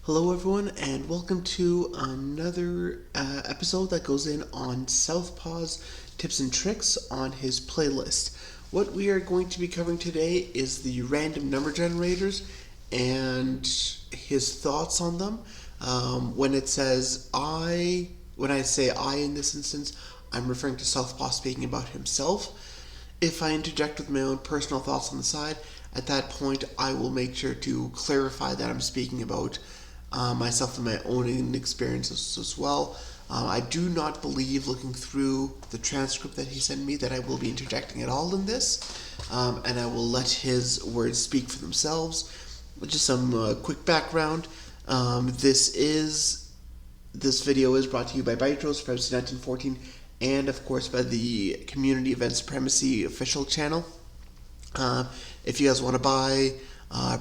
Hello, everyone, and welcome to another episode that goes in on Southpaw's tips and tricks on his playlist. What we are going to be covering today is the random number generators and his thoughts on them. When it says I, when I say I in this instance, I'm referring to Southpaw speaking about himself. If I interject with my own personal thoughts on the side, at that point I will make sure to clarify that I'm speaking about myself and my own experiences as well. I do not believe, looking through the transcript that he sent me, that I will be interjecting at all in this, and I will let his words speak for themselves. Just some quick background. This video is brought to you by Bytro, Supremacy 1914, and of course by the Community Event Supremacy official channel. If you guys want to buy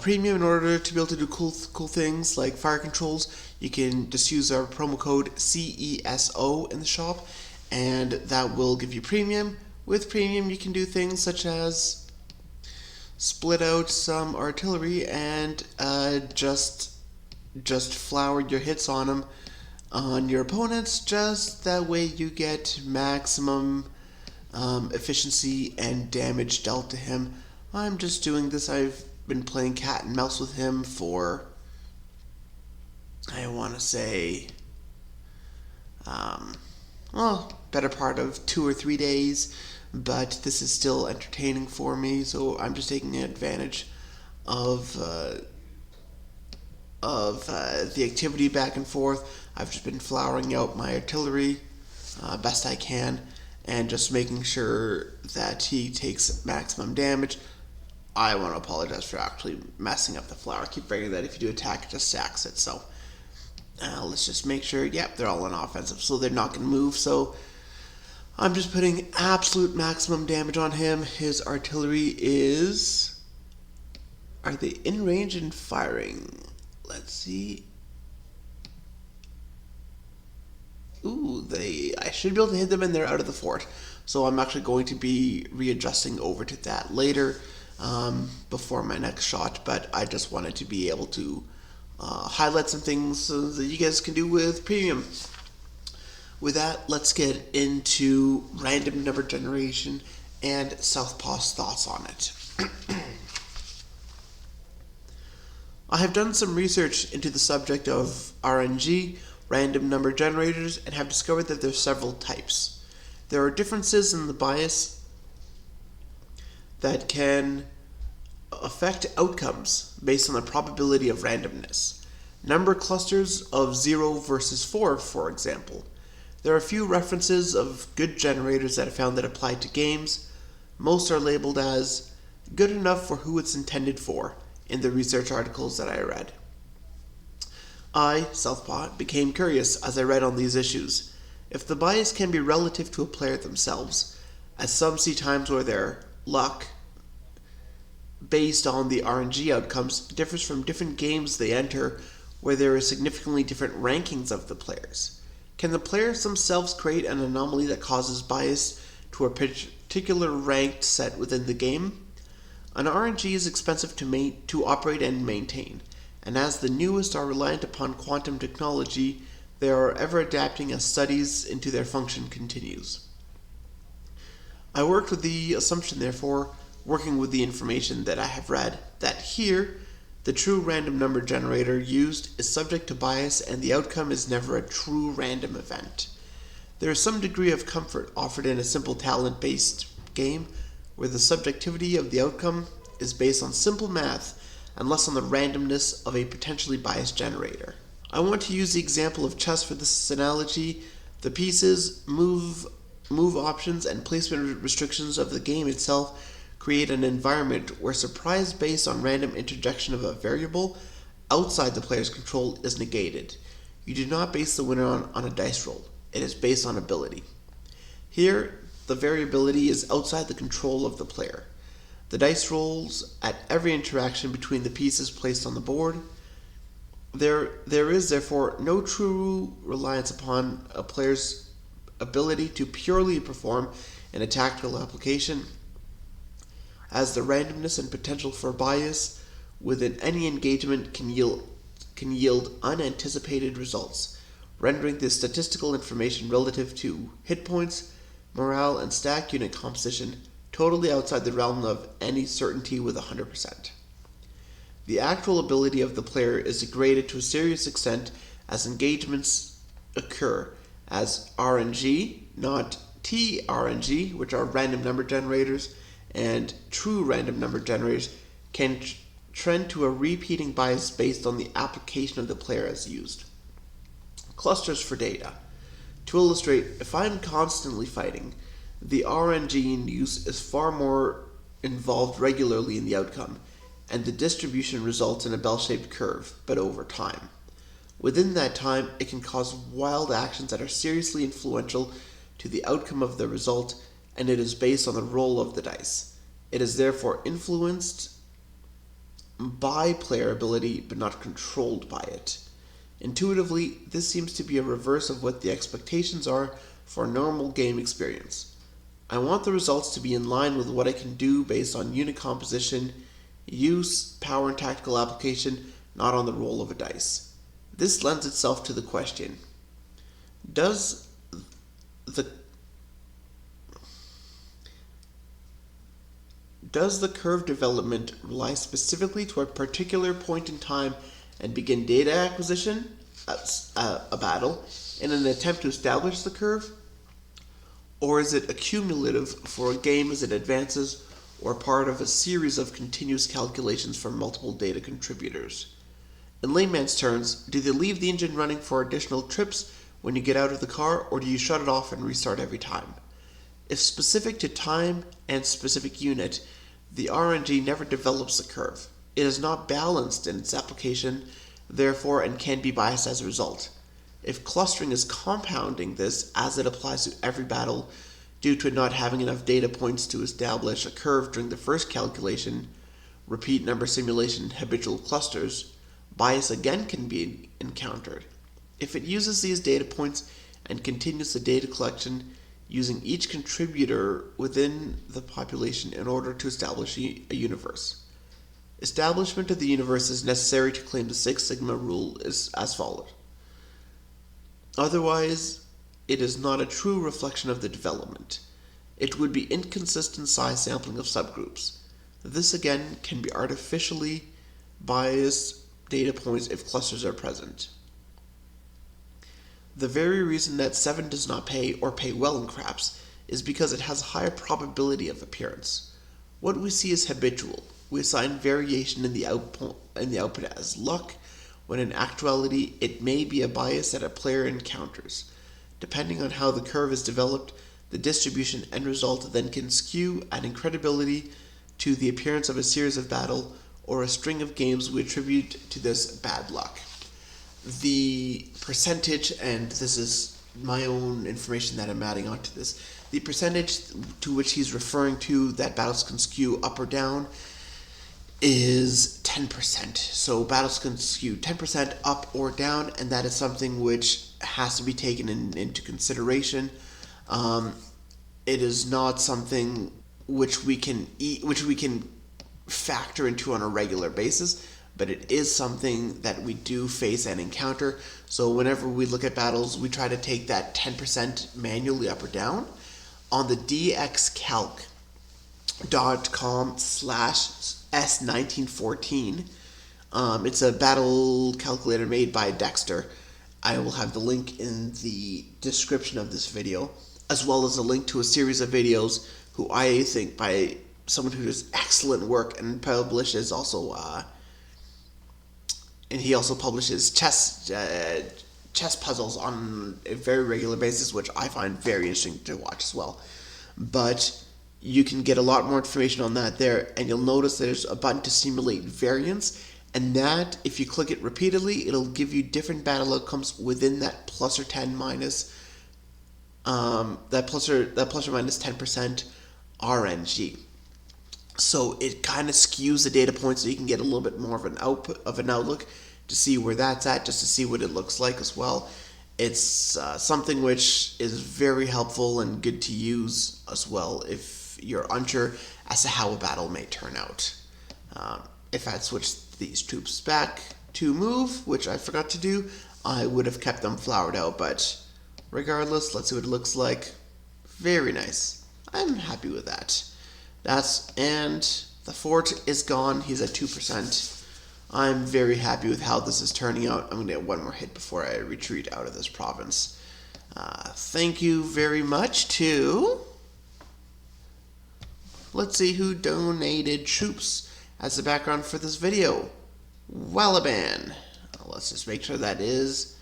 premium in order to be able to do cool things like fire controls, you can just use our promo code CESO in the shop, and that will give you premium. With premium, you can do things such as split out some artillery and just flower your hits on them on your opponents. Just that way, you get maximum efficiency and damage dealt to him. I'm just doing this. I've been playing cat and mouse with him for, I want to say, better part of 2 or 3 days, but this is still entertaining for me, so I'm just taking advantage of the activity back and forth. I've just been flowering out my artillery best I can, and just making sure that he takes maximum damage. I want to apologize for actually messing up the flower. I keep figuring that if you do attack, it just sacks it. So let's just make sure, yep, they're all on offensive, so they're not going to move. So I'm just putting absolute maximum damage on him. His artillery is... Are they in range and firing? Let's see. Ooh, I should be able to hit them and they're out of the fort. So I'm actually going to be readjusting over to that later. Before my next shot, but I just wanted to be able to highlight some things that you guys can do with premium. With that, let's get into random number generation and Southpaw's thoughts on it. I have done some research into the subject of RNG, random number generators, and have discovered that there are several types. There are differences in the bias that can affect outcomes based on the probability of randomness. Number clusters of 0 versus 4, for example. There are a few references of good generators that I found that apply to games. Most are labeled as good enough for who it's intended for in the research articles that I read. I, Southpaw, became curious as I read on these issues. If the bias can be relative to a player themselves, as some see times where their luck based on the RNG outcomes differs from different games they enter where there are significantly different rankings of the players. Can the players themselves create an anomaly that causes bias to a particular ranked set within the game? An RNG is expensive to operate and maintain, and as the newest are reliant upon quantum technology, they are ever adapting as studies into their function continues. I worked with the assumption, therefore, working with the information that I have read, that here, the true random number generator used is subject to bias and the outcome is never a true random event. There is some degree of comfort offered in a simple talent-based game where the subjectivity of the outcome is based on simple math and less on the randomness of a potentially biased generator. I want to use the example of chess for this analogy. The pieces, move options, and placement restrictions of the game itself create an environment where surprise based on random interjection of a variable outside the player's control is negated. You do not base the winner on a dice roll. It is based on ability. Here, the variability is outside the control of the player. The dice rolls at every interaction between the pieces placed on the board. There is therefore no true reliance upon a player's ability to purely perform in a tactical application, as the randomness and potential for bias within any engagement can yield can yield unanticipated results, rendering the statistical information relative to hit points, morale, and stack unit composition totally outside the realm of any certainty with 100%. The actual ability of the player is degraded to a serious extent as engagements occur, as RNG, not TRNG, which are random number generators, and true random number generators, can trend to a repeating bias based on the application of the player as used. Clusters for data. To illustrate, if I'm constantly fighting, the RNG in use is far more involved regularly in the outcome, and the distribution results in a bell-shaped curve, but over time. Within that time, it can cause wild actions that are seriously influential to the outcome of the result, and it is based on the roll of the dice. It is therefore influenced by player ability, but not controlled by it. Intuitively, this seems to be a reverse of what the expectations are for a normal game experience. I want the results to be in line with what I can do based on unit composition, use, power, and tactical application, not on the roll of a dice. This lends itself to the question, does the curve development rely specifically to a particular point in time and begin data acquisition, a battle, in an attempt to establish the curve? Or is it accumulative for a game as it advances, or part of a series of continuous calculations from multiple data contributors? In layman's terms, do they leave the engine running for additional trips when you get out of the car, or do you shut it off and restart every time? If specific to time and specific unit, the RNG never develops the curve. It is not balanced in its application, therefore, and can be biased as a result. If clustering is compounding this as it applies to every battle due to it not having enough data points to establish a curve during the first calculation, repeat number simulation, habitual clusters, bias again can be encountered. If it uses these data points and continues the data collection using each contributor within the population in order to establish a universe. Establishment of the universe is necessary to claim the Six Sigma rule is as follows. Otherwise, it is not a true reflection of the development. It would be inconsistent size sampling of subgroups. This again can be artificially biased data points if clusters are present. The very reason that 7 does not pay or pay well in craps is because it has a higher probability of appearance. What we see is habitual. We assign variation in the output as luck, when in actuality it may be a bias that a player encounters. Depending on how the curve is developed, the distribution end result then can skew, adding credibility to the appearance of a series of battle or a string of games we attribute to this bad luck. The percentage, and this is my own information that I'm adding onto this, the percentage to which he's referring to that battles can skew up or down is 10%. So battles can skew 10% up or down, and that is something which has to be taken into consideration. It is not something which we can factor into on a regular basis, but it is something that we do face and encounter. So whenever we look at battles, we try to take that 10% manually up or down. On the dxcalc.com/S1914, it's a battle calculator made by Dexter. I will have the link in the description of this video, as well as a link to a series of videos who I think by someone who does excellent work and publishes also and he also publishes chess puzzles on a very regular basis, which I find very interesting to watch as well. But you can get a lot more information on that there, and you'll notice there's a button to simulate variance, and that, if you click it repeatedly, it'll give you different battle outcomes within that plus or minus 10% RNG. So it kind of skews the data points, so you can get a little bit more of an outlook to see where that's at, just to see what it looks like as well. It's something which is very helpful and good to use as well if you're unsure as to how a battle may turn out. If I switch these troops back to move, which I forgot to do, I would have kept them flowered out, but regardless, let's see what it looks like. Very nice. I'm happy with that. And the fort is gone. He's at 2%. I'm very happy with how this is turning out. I'm going to get one more hit before I retreat out of this province. Thank you very much to... Let's see who donated troops as the background for this video. Levian. Let's just make sure that is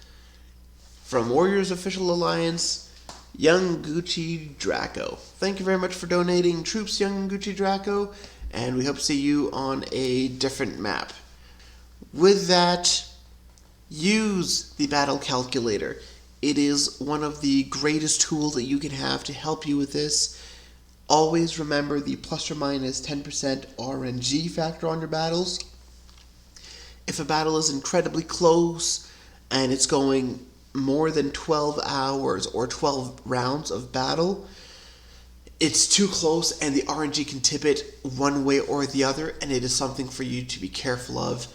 from Warriors Official Alliance, Young Gucci Draco. Thank you very much for donating troops, Young Gucci Draco, and we hope to see you on a different map. With that, use the Battle Calculator. It is one of the greatest tools that you can have to help you with this. Always remember the plus or minus 10% RNG factor on your battles. If a battle is incredibly close and it's going more than 12 hours or 12 rounds of battle, it's too close and the RNG can tip it one way or the other, and it is something for you to be careful of.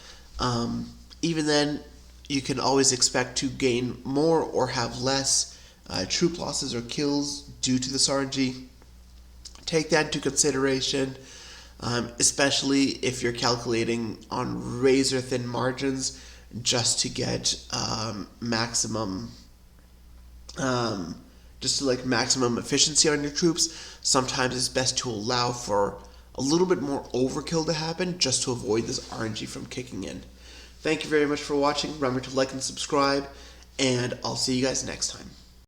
Even then, you can always expect to gain more or have less troop losses or kills due to this RNG. Take that into consideration, especially if you're calculating on razor thin margins just to get maximum efficiency on your troops. Sometimes it's best to allow for a little bit more overkill to happen just to avoid this RNG from kicking in. Thank you very much for watching. Remember to like and subscribe, and I'll see you guys next time.